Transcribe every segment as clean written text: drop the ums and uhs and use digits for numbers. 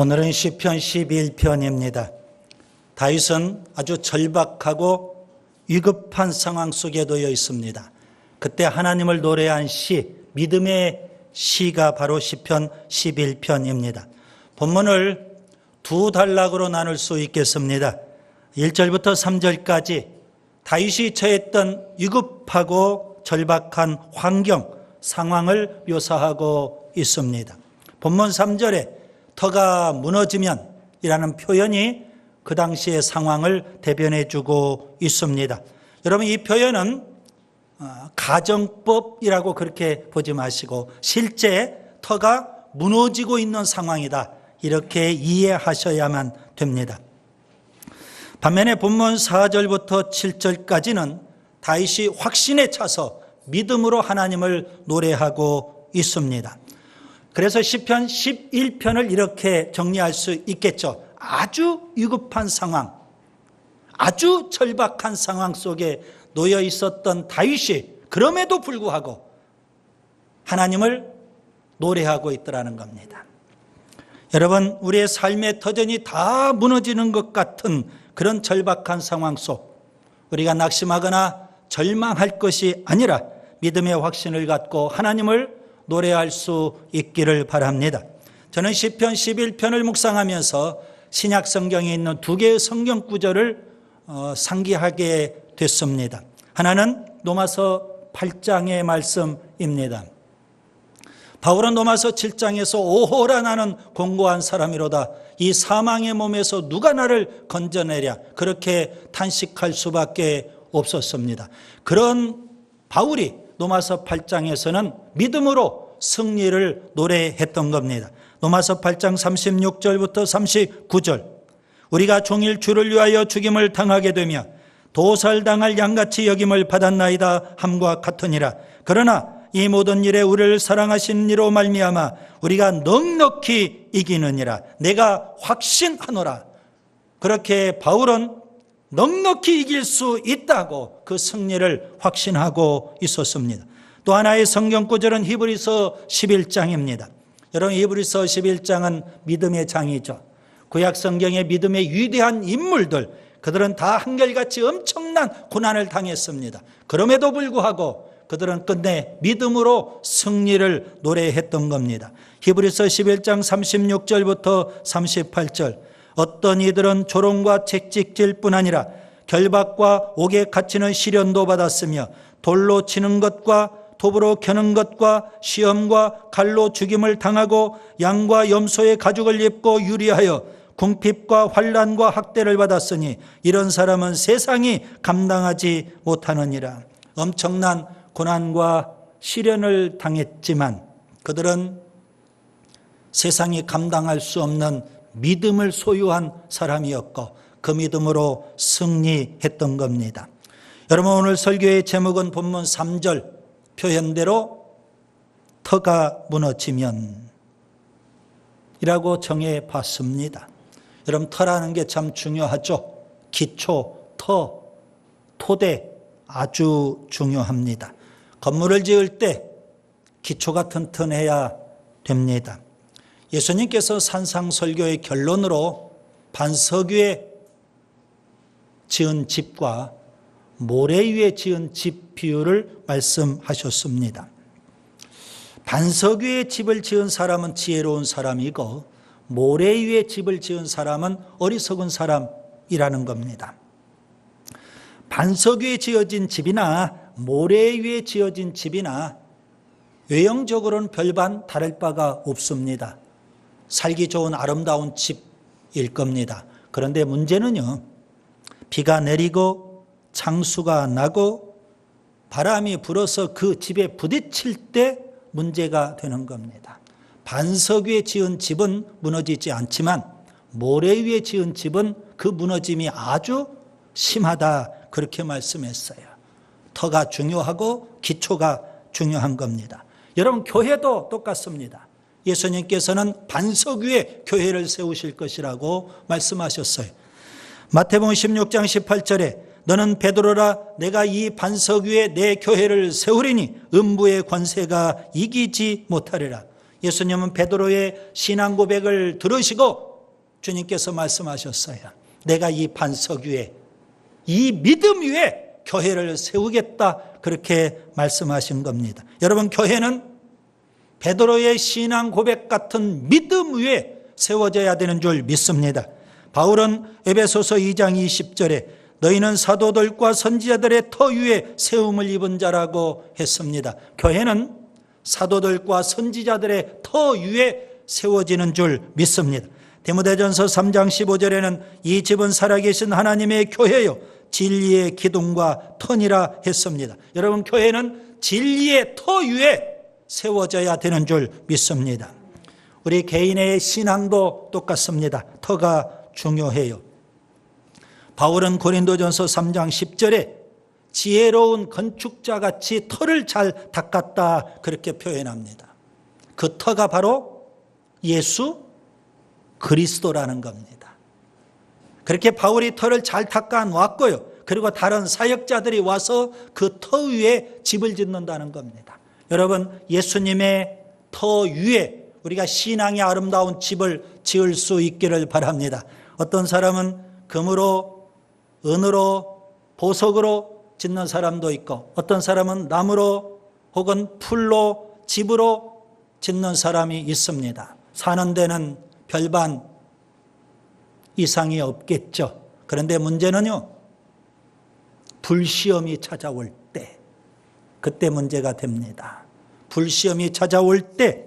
오늘은 시편 11편입니다. 다윗은 아주 절박하고 위급한 상황 속에 놓여 있습니다. 그때 하나님을 노래한 시, 믿음의 시가 바로 시편 11편입니다. 본문을 두 단락으로 나눌 수 있겠습니다. 1절부터 3절까지 다윗이 처했던 위급하고 절박한 환경, 상황을 묘사하고 있습니다. 본문 3절에 터가 무너지면 이라는 표현이 그 당시의 상황을 대변해 주고 있습니다. 여러분, 이 표현은 가정법이라고 그렇게 보지 마시고 실제 터가 무너지고 있는 상황이다, 이렇게 이해하셔야만 됩니다. 반면에 본문 4절부터 7절까지는 다윗이 확신에 차서 믿음으로 하나님을 노래하고 있습니다. 그래서 시편 11편을 이렇게 정리할 수 있겠죠. 아주 위급한 상황, 아주 절박한 상황 속에 놓여 있었던 다윗이 그럼에도 불구하고 하나님을 노래하고 있더라는 겁니다. 여러분, 우리의 삶의 터전이 다 무너지는 것 같은 그런 절박한 상황 속 우리가 낙심하거나 절망할 것이 아니라 믿음의 확신을 갖고 하나님을 노래할 수 있기를 바랍니다. 저는 시편 11편을 묵상하면서 신약 성경에 있는 두 개의 성경 구절을 상기하게 됐습니다. 하나는 로마서 8장의 말씀입니다. 바울은 로마서 7장에서 오호라 나는 공고한 사람이로다, 이 사망의 몸에서 누가 나를 건져내랴, 그렇게 탄식할 수밖에 없었습니다. 그런 바울이 로마서 8장에서는 믿음으로 승리를 노래했던 겁니다. 로마서 8장 36절부터 39절, 우리가 종일 주를 위하여 죽임을 당하게 되며 도살당할 양같이 여김을 받았나이다 함과 같으니라. 그러나 이 모든 일에 우리를 사랑하신 이로 말미암아 우리가 넉넉히 이기느니라. 내가 확신하노라. 그렇게 바울은 넉넉히 이길 수 있다고 그 승리를 확신하고 있었습니다. 또 하나의 성경 구절은 히브리서 11장입니다. 여러분, 히브리서 11장은 믿음의 장이죠. 구약 성경의 믿음의 위대한 인물들, 그들은 다 한결같이 엄청난 고난을 당했습니다. 그럼에도 불구하고 그들은 끝내 믿음으로 승리를 노래했던 겁니다. 히브리서 11장 36절부터 38절, 어떤 이들은 조롱과 채찍질 뿐 아니라 결박과 옥에 갇히는 시련도 받았으며 돌로 치는 것과 톱으로 겨는 것과 시험과 칼로 죽임을 당하고 양과 염소의 가죽을 입고 유리하여 궁핍과 환난과 학대를 받았으니 이런 사람은 세상이 감당하지 못하느니라. 엄청난 고난과 시련을 당했지만 그들은 세상이 감당할 수 없는 믿음을 소유한 사람이었고 그 믿음으로 승리했던 겁니다. 여러분, 오늘 설교의 제목은 본문 3절 표현대로 터가 무너지면 이라고 정해 봤습니다. 여러분, 터라는 게 참 중요하죠. 기초, 터, 토대 아주 중요합니다. 건물을 지을 때 기초가 튼튼해야 됩니다. 예수님께서 산상설교의 결론으로 반석 위에 지은 집과 모래 위에 지은 집 비유를 말씀하셨습니다. 반석 위에 집을 지은 사람은 지혜로운 사람이고 모래 위에 집을 지은 사람은 어리석은 사람이라는 겁니다. 반석 위에 지어진 집이나 모래 위에 지어진 집이나 외형적으로는 별반 다를 바가 없습니다. 살기 좋은 아름다운 집일 겁니다. 그런데 문제는요, 비가 내리고 창수가 나고 바람이 불어서 그 집에 부딪힐 때 문제가 되는 겁니다. 반석 위에 지은 집은 무너지지 않지만 모래 위에 지은 집은 그 무너짐이 아주 심하다, 그렇게 말씀했어요. 터가 중요하고 기초가 중요한 겁니다. 여러분, 교회도 똑같습니다. 예수님께서는 반석 위에 교회를 세우실 것이라고 말씀하셨어요. 마태복음 16장 18절에 너는 베드로라, 내가 이 반석 위에 내 교회를 세우리니 음부의 권세가 이기지 못하리라. 예수님은 베드로의 신앙 고백을 들으시고 주님께서 말씀하셨어요. 내가 이 반석 위에, 이 믿음 위에 교회를 세우겠다, 그렇게 말씀하신 겁니다. 여러분, 교회는 베드로의 신앙 고백 같은 믿음 위에 세워져야 되는 줄 믿습니다. 바울은 에베소서 2장 20절에 너희는 사도들과 선지자들의 터 위에 세움을 입은 자라고 했습니다. 교회는 사도들과 선지자들의 터 위에 세워지는 줄 믿습니다. 디모데전서 3장 15절에는 이 집은 살아계신 하나님의 교회요 진리의 기둥과 터니라 했습니다. 여러분, 교회는 진리의 터 위에 세워져야 되는 줄 믿습니다. 우리 개인의 신앙도 똑같습니다. 터가 중요해요. 바울은 고린도전서 3장 10절에 지혜로운 건축자같이 터를 잘 닦았다, 그렇게 표현합니다. 그 터가 바로 예수 그리스도라는 겁니다. 그렇게 바울이 터를 잘 닦아 놨고요. 그리고 다른 사역자들이 와서 그 터 위에 집을 짓는다는 겁니다. 여러분, 예수님의 터 위에 우리가 신앙의 아름다운 집을 지을 수 있기를 바랍니다. 어떤 사람은 금으로, 은으로, 보석으로 짓는 사람도 있고, 어떤 사람은 나무로 혹은 풀로, 집으로 짓는 사람이 있습니다. 사는 데는 별반 이상이 없겠죠. 그런데 문제는요, 불시험이 찾아올 때, 그때 문제가 됩니다. 불시험이 찾아올 때,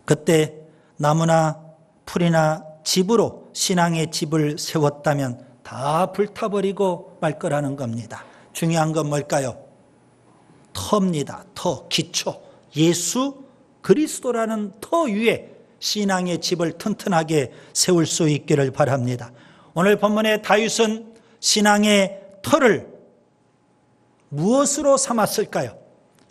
그때 나무나 풀이나 집으로 신앙의 집을 세웠다면 다 불타버리고 말 거라는 겁니다. 중요한 건 뭘까요? 터입니다. 터, 기초. 예수 그리스도라는 터 위에 신앙의 집을 튼튼하게 세울 수 있기를 바랍니다. 오늘 본문의 다윗은 신앙의 터를 무엇으로 삼았을까요?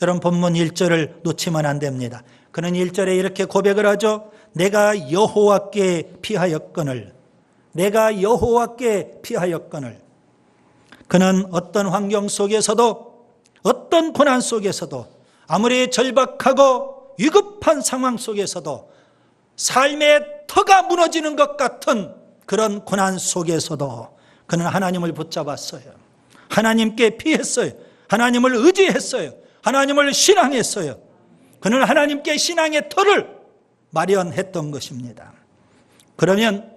여러분, 본문 1절을 놓치면 안 됩니다. 그는 1절에 이렇게 고백을 하죠. 내가 여호와께 피하였거늘, 내가 여호와께 피하였거늘. 그는 어떤 환경 속에서도, 어떤 고난 속에서도, 아무리 절박하고 위급한 상황 속에서도, 삶의 터가 무너지는 것 같은 그런 고난 속에서도 그는 하나님을 붙잡았어요. 하나님께 피했어요. 하나님을 의지했어요. 하나님을 신앙했어요. 그는 하나님께 신앙의 터를 마련했던 것입니다. 그러면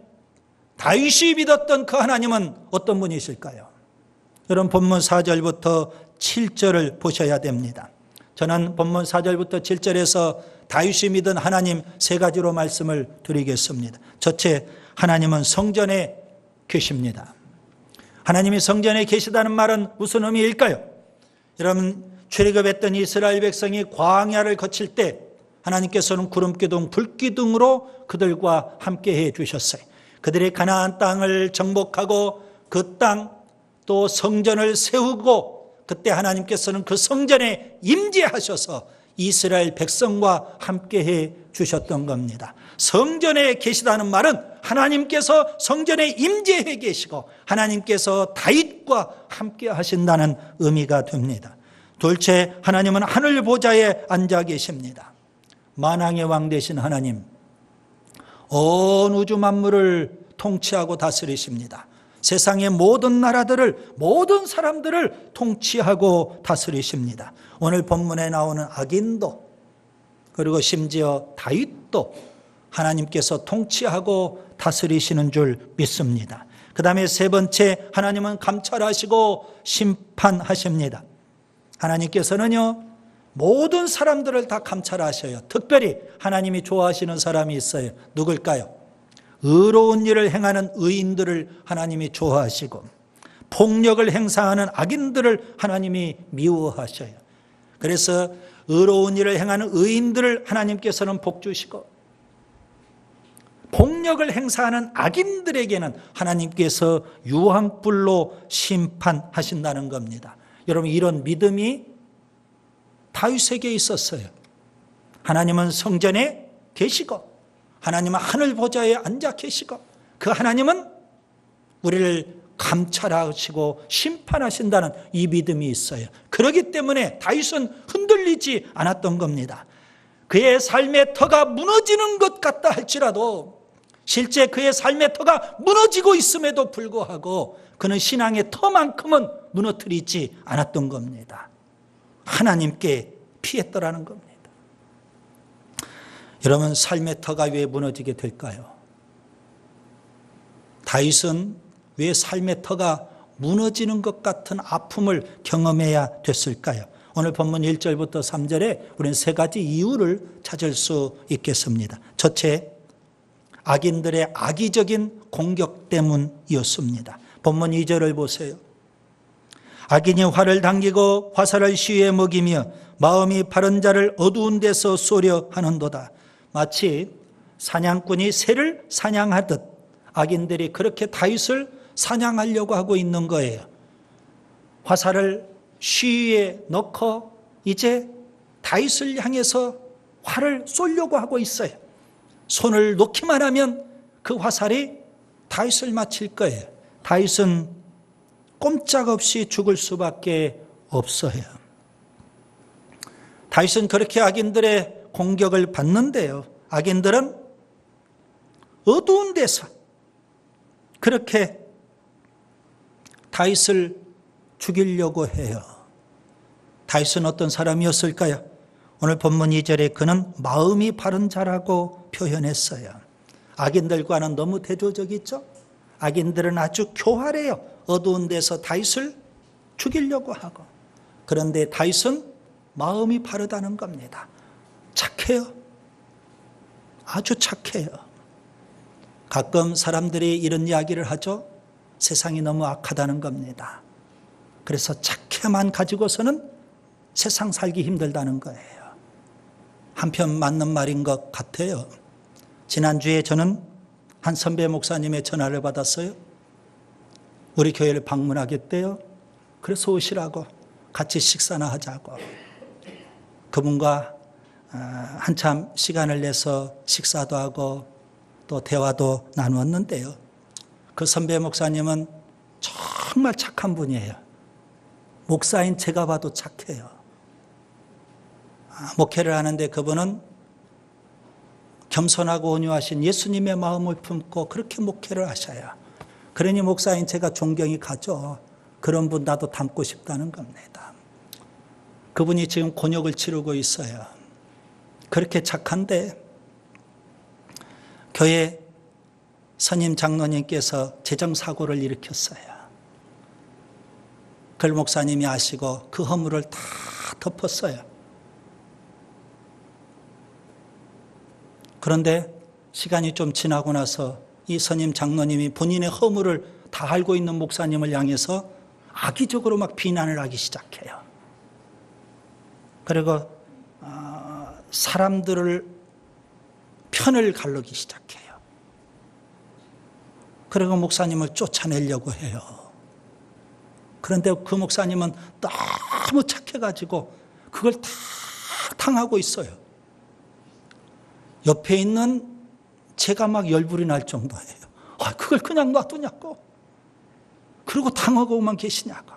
다윗이 믿었던 그 하나님은 어떤 분이실까요? 여러분, 본문 4절부터 7절을 보셔야 됩니다. 저는 본문 4절부터 7절에서 다윗이 믿은 하나님 세 가지로 말씀을 드리겠습니다. 첫째, 하나님은 성전에 계십니다. 하나님이 성전에 계시다는 말은 무슨 의미일까요? 여러분, 출애굽했던 이스라엘 백성이 광야를 거칠 때 하나님께서는 구름기둥, 불기둥으로 그들과 함께 해 주셨어요. 그들이 가나안 땅을 정복하고 그 땅 또 성전을 세우고, 그때 하나님께서는 그 성전에 임재하셔서 이스라엘 백성과 함께 해 주셨던 겁니다. 성전에 계시다는 말은 하나님께서 성전에 임재해 계시고 하나님께서 다윗과 함께 하신다는 의미가 됩니다. 둘째, 하나님은 하늘 보좌에 앉아 계십니다. 만왕의 왕 되신 하나님, 온 우주 만물을 통치하고 다스리십니다. 세상의 모든 나라들을, 모든 사람들을 통치하고 다스리십니다. 오늘 본문에 나오는 악인도, 그리고 심지어 다윗도 하나님께서 통치하고 다스리시는 줄 믿습니다. 그 다음에 세 번째, 하나님은 감찰하시고 심판하십니다. 하나님께서는요, 모든 사람들을 다 감찰하셔요. 특별히 하나님이 좋아하시는 사람이 있어요. 누굴까요? 의로운 일을 행하는 의인들을 하나님이 좋아하시고, 폭력을 행사하는 악인들을 하나님이 미워하셔요. 그래서 의로운 일을 행하는 의인들을 하나님께서는 복주시고, 폭력을 행사하는 악인들에게는 하나님께서 유황불로 심판하신다는 겁니다. 여러분, 이런 믿음이 다윗에게 있었어요. 하나님은 성전에 계시고, 하나님은 하늘 보좌에 앉아 계시고, 그 하나님은 우리를 감찰하시고 심판하신다는 이 믿음이 있어요. 그렇기 때문에 다윗은 흔들리지 않았던 겁니다. 그의 삶의 터가 무너지는 것 같다 할지라도 실제 그의 삶의 터가 무너지고 있음에도 불구하고 그는 신앙의 터만큼은 무너뜨리지 않았던 겁니다. 하나님께 피했더라는 겁니다. 여러분, 삶의 터가 왜 무너지게 될까요? 다윗은 왜 삶의 터가 무너지는 것 같은 아픔을 경험해야 됐을까요? 오늘 본문 1절부터 3절에 우리는 세 가지 이유를 찾을 수 있겠습니다. 첫째, 악인들의 악의적인 공격 때문이었습니다. 본문 2절을 보세요. 악인이 활을 당기고 화살을 시위에 먹이며 마음이 바른 자를 어두운 데서 쏘려 하는도다. 마치 사냥꾼이 새를 사냥하듯 악인들이 그렇게 다윗을 사냥하려고 하고 있는 거예요. 화살을 시위에 넣고 이제 다윗을 향해서 활을 쏘려고 하고 있어요. 손을 놓기만 하면 그 화살이 다윗을 맞힐 거예요. 다윗은 꼼짝없이 죽을 수밖에 없어요. 다윗은 그렇게 악인들의 공격을 받는데요. 악인들은 어두운 데서 그렇게 다윗을 죽이려고 해요. 다윗은 어떤 사람이었을까요? 오늘 본문 2절에 그는 마음이 바른 자라고 표현했어요. 악인들과는 너무 대조적이죠? 악인들은 아주 교활해요. 어두운 데서 다윗을 죽이려고 하고. 그런데 다윗은 마음이 바르다는 겁니다. 착해요. 아주 착해요. 가끔 사람들이 이런 이야기를 하죠. 세상이 너무 악하다는 겁니다. 그래서 착해만 가지고서는 세상 살기 힘들다는 거예요. 한편 맞는 말인 것 같아요. 지난주에 저는 한 선배 목사님의 전화를 받았어요. 우리 교회를 방문하겠대요. 그래서 오시라고, 같이 식사나 하자고. 그분과 한참 시간을 내서 식사도 하고 또 대화도 나누었는데요. 그 선배 목사님은 정말 착한 분이에요. 목사인 제가 봐도 착해요. 목회를 하는데 그분은 겸손하고 온유하신 예수님의 마음을 품고 그렇게 목회를 하셔요. 그러니 목사인 제가 존경이 가죠. 그런 분 나도 닮고 싶다는 겁니다. 그분이 지금 곤욕을 치르고 있어요. 그렇게 착한데 교회 선임 장로님께서 재정사고를 일으켰어요. 그걸 목사님이 아시고 그 허물을 다 덮었어요. 그런데 시간이 좀 지나고 나서 이 선임 장로님이 본인의 허물을 다 알고 있는 목사님을 향해서 악의적으로 막 비난을 하기 시작해요. 그리고 사람들을 편을 가르기 시작해요. 그리고 목사님을 쫓아내려고 해요. 그런데 그 목사님은 너무 착해가지고 그걸 다 당하고 있어요. 옆에 있는 제가 막 열불이 날 정도예요. 그걸 그냥 놔두냐고. 그리고 당하고만 계시냐고.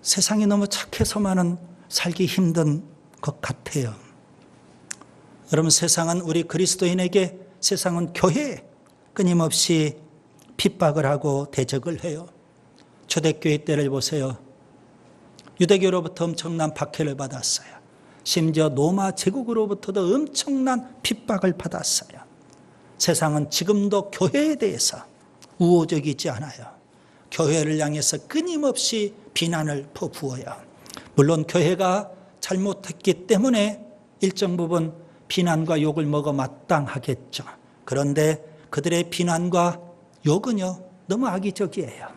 세상이 너무 착해서만은 살기 힘든 것 같아요. 여러분, 세상은 우리 그리스도인에게, 세상은 교회에 끊임없이 핍박을 하고 대적을 해요. 초대교회 때를 보세요. 유대교로부터 엄청난 박해를 받았어요. 심지어 로마 제국으로부터도 엄청난 핍박을 받았어요. 세상은 지금도 교회에 대해서 우호적이지 않아요. 교회를 향해서 끊임없이 비난을 퍼부어요. 물론 교회가 잘못했기 때문에 일정 부분 비난과 욕을 먹어 마땅하겠죠. 그런데 그들의 비난과 욕은요, 너무 악의적이에요.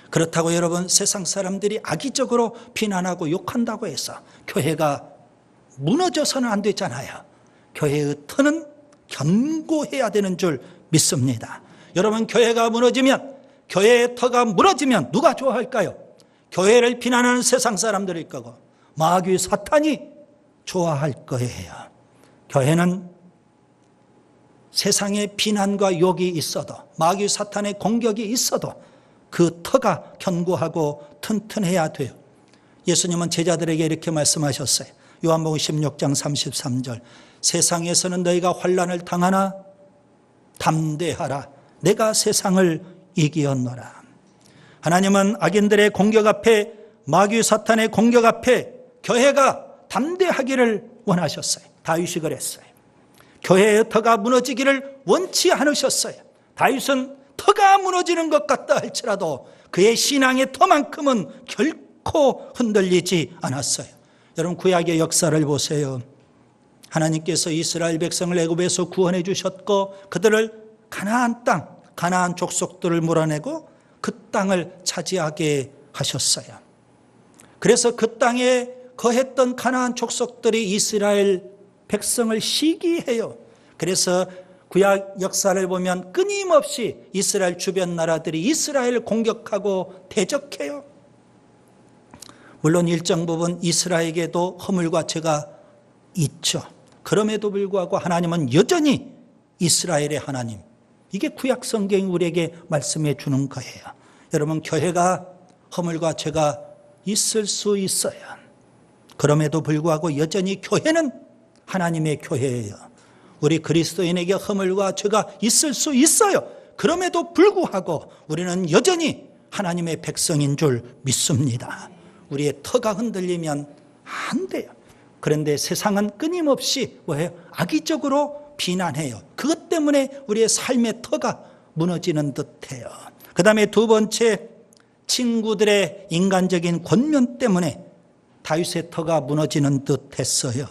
그렇다고 여러분, 세상 사람들이 악의적으로 비난하고 욕한다고 해서 교회가 무너져서는 안 되잖아요. 교회의 터는 견고해야 되는 줄 믿습니다. 여러분, 교회가 무너지면, 교회의 터가 무너지면 누가 좋아할까요? 교회를 비난하는 세상 사람들일 거고 마귀 사탄이 좋아할 거예요. 교회는 세상의 비난과 욕이 있어도, 마귀 사탄의 공격이 있어도 그 터가 견고하고 튼튼해야 돼요. 예수님은 제자들에게 이렇게 말씀하셨어요. 요한복음 16장 33절. 세상에서는 너희가 환난을 당하나 담대하라. 내가 세상을 이기었노라. 하나님은 악인들의 공격 앞에, 마귀 사탄의 공격 앞에 교회가 담대하기를 원하셨어요. 다윗이 그랬어요. 교회의 터가 무너지기를 원치 않으셨어요. 다윗은 터가 무너지는 것 같다 할지라도 그의 신앙의 터만큼은 결코 흔들리지 않았어요. 여러분, 구약의 역사를 보세요. 하나님께서 이스라엘 백성을 애굽에서 구원해 주셨고 그들을 가나안 땅, 가나안 족속들을 몰아내고 그 땅을 차지하게 하셨어요. 그래서 그 땅에 거했던 가나안 족속들이 이스라엘 백성을 시기해요. 그래서 구약 역사를 보면 끊임없이 이스라엘 주변 나라들이 이스라엘을 공격하고 대적해요. 물론 일정 부분 이스라엘에게도 허물과 죄가 있죠. 그럼에도 불구하고 하나님은 여전히 이스라엘의 하나님, 이게 구약 성경이 우리에게 말씀해 주는 거예요. 여러분, 교회가 허물과 죄가 있을 수 있어요. 그럼에도 불구하고 여전히 교회는 하나님의 교회예요. 우리 그리스도인에게 허물과 죄가 있을 수 있어요. 그럼에도 불구하고 우리는 여전히 하나님의 백성인 줄 믿습니다. 우리의 터가 흔들리면 안 돼요. 그런데 세상은 끊임없이 뭐예요? 악의적으로 비난해요. 그것 때문에 우리의 삶의 터가 무너지는 듯해요. 그 다음에 두 번째, 친구들의 인간적인 권면 때문에 다윗의 터가 무너지는 듯했어요.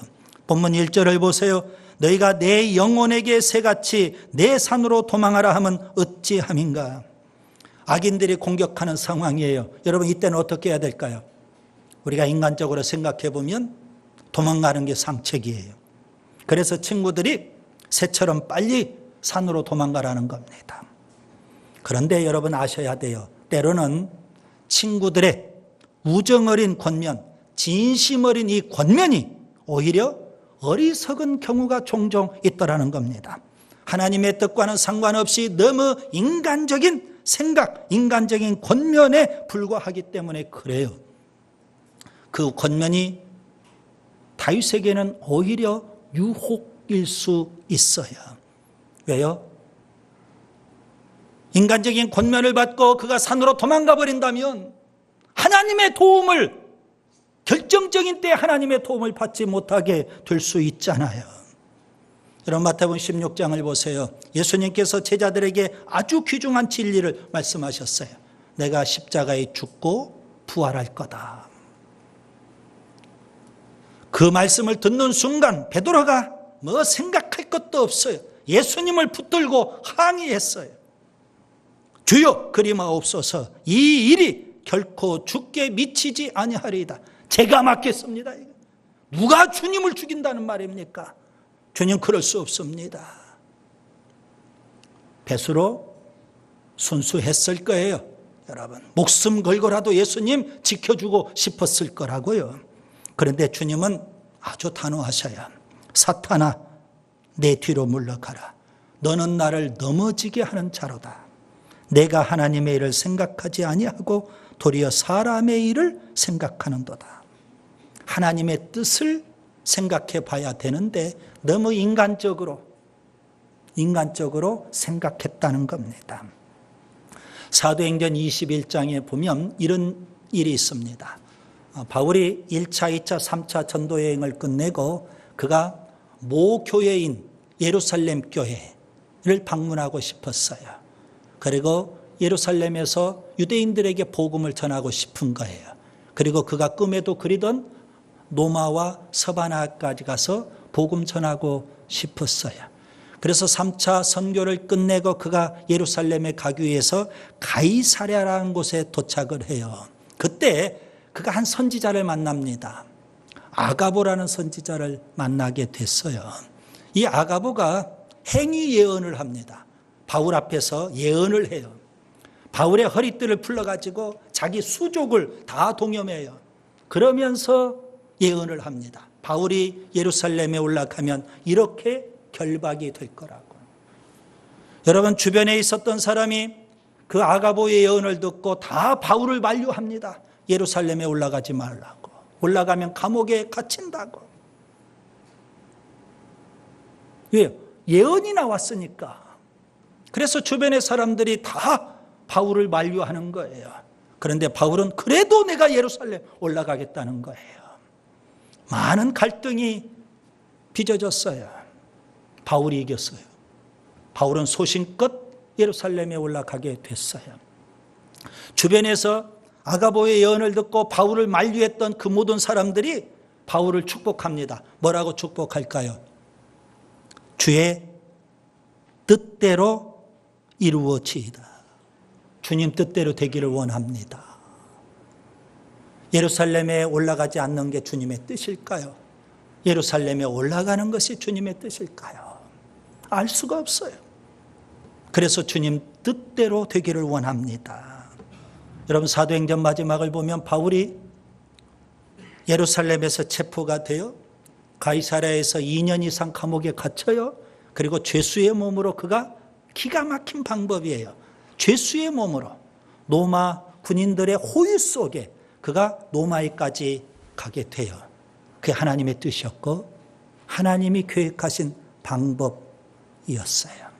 본문 1절을 보세요. 너희가 내 영혼에게 새같이 내 산으로 도망하라 하면 어찌함인가. 악인들이 공격하는 상황이에요. 여러분, 이때는 어떻게 해야 될까요? 우리가 인간적으로 생각해 보면 도망가는 게 상책이에요. 그래서 친구들이 새처럼 빨리 산으로 도망가라는 겁니다. 그런데 여러분 아셔야 돼요. 때로는 친구들의 우정 어린 권면, 진심 어린 이 권면이 오히려 어리석은 경우가 종종 있더라는 겁니다. 하나님의 뜻과는 상관없이 너무 인간적인 생각, 인간적인 권면에 불과하기 때문에 그래요. 그 권면이 다윗에게는 오히려 유혹일 수 있어요. 왜요? 인간적인 권면을 받고 그가 산으로 도망가 버린다면 하나님의 도움을, 결정적인 때 하나님의 도움을 받지 못하게 될 수 있잖아요. 여러분, 마태복음 16장을 보세요. 예수님께서 제자들에게 아주 귀중한 진리를 말씀하셨어요. 내가 십자가에 죽고 부활할 거다. 그 말씀을 듣는 순간 베드로가 뭐 생각할 것도 없어요. 예수님을 붙들고 항의했어요. 주여, 그리마옵소서. 이 일이 결코 죽게 미치지 아니하리이다. 제가 맡겠습니다. 누가 주님을 죽인다는 말입니까? 주님, 그럴 수 없습니다. 뱃으로 순수했을 거예요. 여러분, 목숨 걸고라도 예수님 지켜주고 싶었을 거라고요. 그런데 주님은 아주 단호하셔야, 사탄아, 내 뒤로 물러가라. 너는 나를 넘어지게 하는 자로다. 내가 하나님의 일을 생각하지 아니하고 도리어 사람의 일을 생각하는도다. 하나님의 뜻을 생각해 봐야 되는데 너무 인간적으로 생각했다는 겁니다. 사도행전 21장에 보면 이런 일이 있습니다. 바울이 1차, 2차, 3차 전도 여행을 끝내고 그가 모 교회인 예루살렘 교회를 방문하고 싶었어요. 그리고 예루살렘에서 유대인들에게 복음을 전하고 싶은 거예요. 그리고 그가 꿈에도 그리던 노마와 서바나까지 가서 복음 전하고 싶었어요. 그래서 3차 선교를 끝내고 그가 예루살렘에 가기 위해서 가이사랴라는 곳에 도착을 해요. 그때 그가 한 선지자를 만납니다. 아가보라는 선지자를 만나게 됐어요. 이 아가보가 행위 예언을 합니다. 바울 앞에서 예언을 해요. 바울의 허리띠를 풀러가지고 자기 수족을 다 동염해요. 그러면서 예언을 합니다. 바울이 예루살렘에 올라가면 이렇게 결박이 될 거라고. 여러분, 주변에 있었던 사람이 그 아가보의 예언을 듣고 다 바울을 만류합니다. 예루살렘에 올라가지 말라고. 올라가면 감옥에 갇힌다고. 왜요? 예언이 나왔으니까. 그래서 주변의 사람들이 다 바울을 만류하는 거예요. 그런데 바울은 그래도 내가 예루살렘 올라가겠다는 거예요. 많은 갈등이 빚어졌어요. 바울이 이겼어요. 바울은 소신껏 예루살렘에 올라가게 됐어요. 주변에서 아가보의 예언을 듣고 바울을 만류했던 그 모든 사람들이 바울을 축복합니다. 뭐라고 축복할까요? 주의 뜻대로 이루어지이다. 주님 뜻대로 되기를 원합니다. 예루살렘에 올라가지 않는 게 주님의 뜻일까요? 예루살렘에 올라가는 것이 주님의 뜻일까요? 알 수가 없어요. 그래서 주님 뜻대로 되기를 원합니다. 여러분, 사도행전 마지막을 보면 바울이 예루살렘에서 체포가 되어 가이사랴에서 2년 이상 감옥에 갇혀요. 그리고 죄수의 몸으로 그가 기가 막힌 방법이에요. 죄수의 몸으로 로마 군인들의 호유 속에 그가 로마에까지 가게 돼요. 그게 하나님의 뜻이었고 하나님이 계획하신 방법이었어요.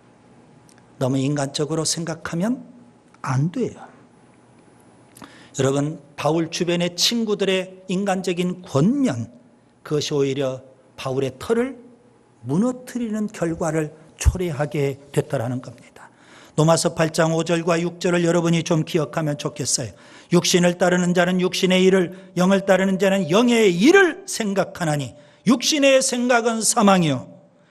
너무 인간적으로 생각하면 안 돼요. 여러분, 바울 주변의 친구들의 인간적인 권면, 그것이 오히려 바울의 털을 무너뜨리는 결과를 초래하게 됐다라는 겁니다. 로마서 8장 5절과 6절을 여러분이 좀 기억하면 좋겠어요. 육신을 따르는 자는 육신의 일을, 영을 따르는 자는 영의 일을 생각하나니 육신의 생각은 사망이요,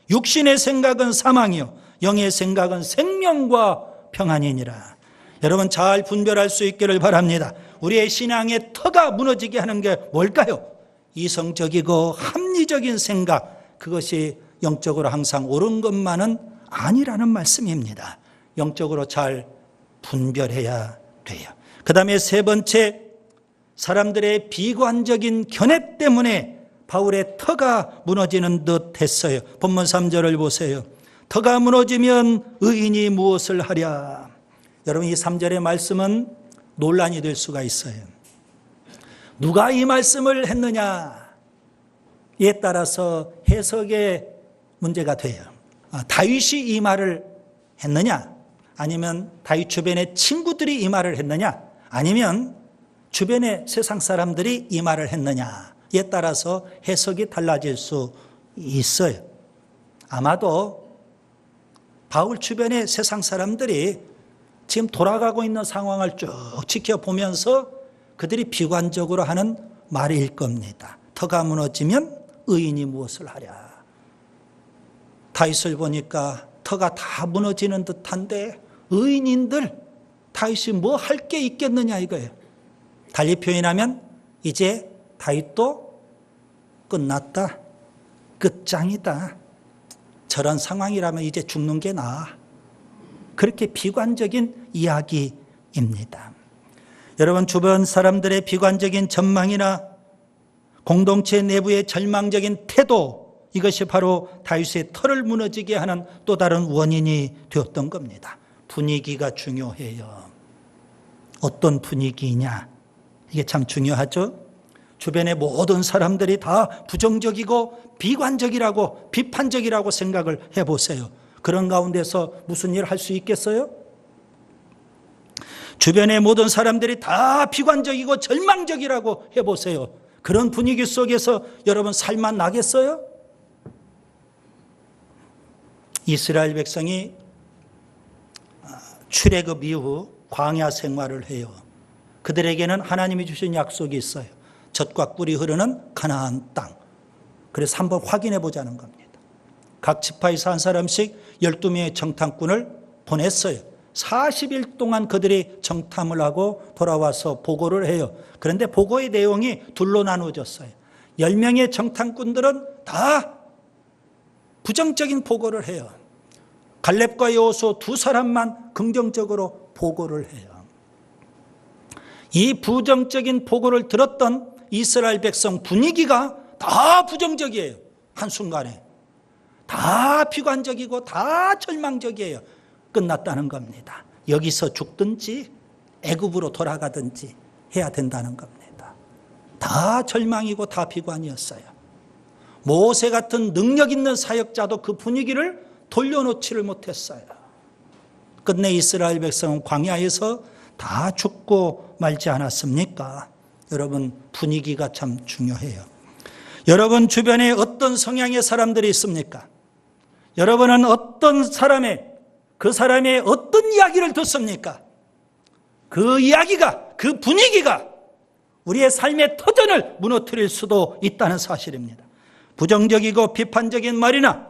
육신의 생각은 사망이요, 영의 생각은 생명과 평안이니라. 여러분, 잘 분별할 수 있기를 바랍니다. 우리의 신앙의 터가 무너지게 하는 게 뭘까요? 이성적이고 합리적인 생각, 그것이 영적으로 항상 옳은 것만은 아니라는 말씀입니다. 영적으로 잘 분별해야 돼요. 그 다음에 세 번째, 사람들의 비관적인 견해 때문에 바울의 터가 무너지는 듯 했어요. 본문 3절을 보세요. 터가 무너지면 의인이 무엇을 하랴. 여러분, 이 3절의 말씀은 논란이 될 수가 있어요. 누가 이 말씀을 했느냐에 따라서 해석의 문제가 돼요. 다윗이 이 말을 했느냐, 아니면 다윗 주변의 친구들이 이 말을 했느냐, 아니면 주변의 세상 사람들이 이 말을 했느냐에 따라서 해석이 달라질 수 있어요. 아마도 바울 주변의 세상 사람들이 지금 돌아가고 있는 상황을 쭉 지켜보면서 그들이 비관적으로 하는 말일 겁니다. 터가 무너지면 의인이 무엇을 하랴. 다윗을 보니까 터가 다 무너지는 듯한데 의인인들 다윗이 뭐 할 게 있겠느냐 이거예요. 달리 표현하면 이제 다윗도 끝났다, 끝장이다, 저런 상황이라면 이제 죽는 게 나아. 그렇게 비관적인 이야기입니다. 여러분, 주변 사람들의 비관적인 전망이나 공동체 내부의 절망적인 태도, 이것이 바로 다윗의 털을 무너지게 하는 또 다른 원인이 되었던 겁니다. 분위기가 중요해요. 어떤 분위기냐, 이게 참 중요하죠. 주변의 모든 사람들이 다 부정적이고 비관적이라고 비판적이라고 생각을 해보세요. 그런 가운데서 무슨 일을 할 수 있겠어요? 주변의 모든 사람들이 다 비관적이고 절망적이라고 해보세요. 그런 분위기 속에서 여러분 살만 나겠어요? 이스라엘 백성이 출애굽 이후 광야 생활을 해요. 그들에게는 하나님이 주신 약속이 있어요. 젖과 꿀이 흐르는 가나안 땅. 그래서 한번 확인해 보자는 겁니다. 각 지파에서 한 사람씩 12명의 정탐꾼을 보냈어요. 40일 동안 그들이 정탐을 하고 돌아와서 보고를 해요. 그런데 보고의 내용이 둘로 나누어졌어요. 10명의 정탐꾼들은 다 부정적인 보고를 해요. 갈렙과 여호수아 두 사람만 긍정적으로 보고를 해요. 이 부정적인 보고를 들었던 이스라엘 백성 분위기가 다 부정적이에요. 한순간에. 다 비관적이고 다 절망적이에요. 끝났다는 겁니다. 여기서 죽든지 애굽으로 돌아가든지 해야 된다는 겁니다. 다 절망이고 다 비관이었어요. 모세 같은 능력 있는 사역자도 그 분위기를 돌려놓지를 못했어요. 끝내 이스라엘 백성은 광야에서 다 죽고 말지 않았습니까? 여러분, 분위기가 참 중요해요. 여러분 주변에 어떤 성향의 사람들이 있습니까? 여러분은 어떤 그 사람의 어떤 이야기를 듣습니까? 그 이야기가, 그 분위기가 우리의 삶의 터전을 무너뜨릴 수도 있다는 사실입니다. 부정적이고 비판적인 말이나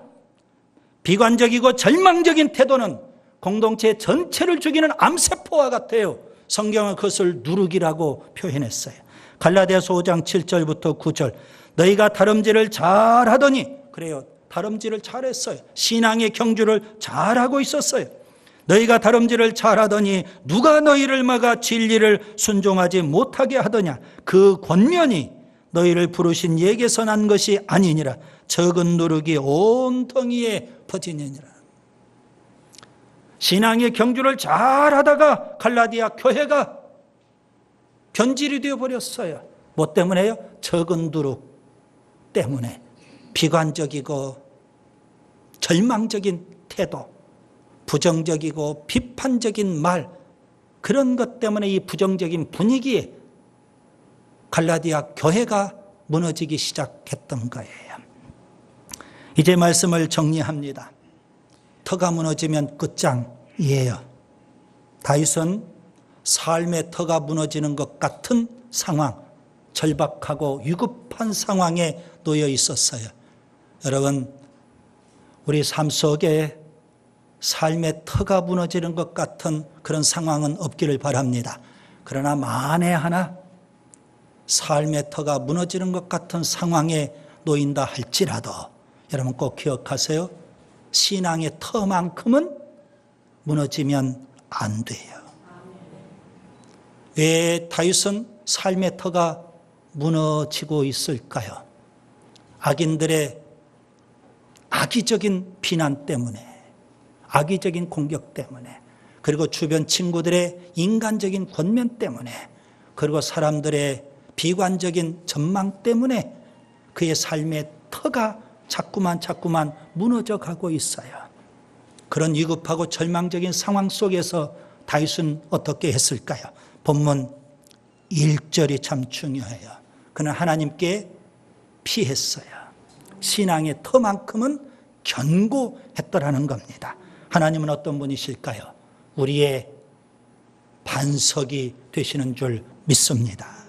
비관적이고 절망적인 태도는 공동체 전체를 죽이는 암세포와 같아요. 성경은 그것을 누룩이라고 표현했어요. 갈라디아서 5장 7절부터 9절. 너희가 다름질을 잘하더니, 그래요, 다름질을 잘했어요. 신앙의 경주를 잘하고 있었어요. 너희가 다름질을 잘하더니 누가 너희를 막아 진리를 순종하지 못하게 하더냐. 그 권면이 너희를 부르신 이에게서 난 것이 아니니라. 적은 누룩이 온 덩이에 퍼지느니라. 신앙의 경주를 잘하다가 갈라디아 교회가 변질이 되어버렸어요. 뭐 때문에요? 적은 누룩 때문에. 비관적이고 절망적인 태도, 부정적이고 비판적인 말, 그런 것 때문에 이 부정적인 분위기에 갈라디아 교회가 무너지기 시작했던 거예요. 이제 말씀을 정리합니다. 터가 무너지면 끝장이에요. 다윗은 삶의 터가 무너지는 것 같은 상황, 절박하고 위급한 상황에 놓여 있었어요. 여러분, 우리 삶 속에 삶의 터가 무너지는 것 같은 그런 상황은 없기를 바랍니다. 그러나 만에 하나 삶의 터가 무너지는 것 같은 상황에 놓인다 할지라도 여러분 꼭 기억하세요. 신앙의 터만큼은 무너지면 안 돼요. 왜 다윗은 삶의 터가 무너지고 있을까요? 악인들의 악의적인 비난 때문에, 악의적인 공격 때문에, 그리고 주변 친구들의 인간적인 권면 때문에, 그리고 사람들의 비관적인 전망 때문에 그의 삶의 터가 자꾸만 무너져 가고 있어요. 그런 위급하고 절망적인 상황 속에서 다윗은 어떻게 했을까요? 본문 1절이 참 중요해요. 그는 하나님께 피했어요. 신앙의 터만큼은 견고했더라는 겁니다. 하나님은 어떤 분이실까요? 우리의 반석이 되시는 줄 믿습니다.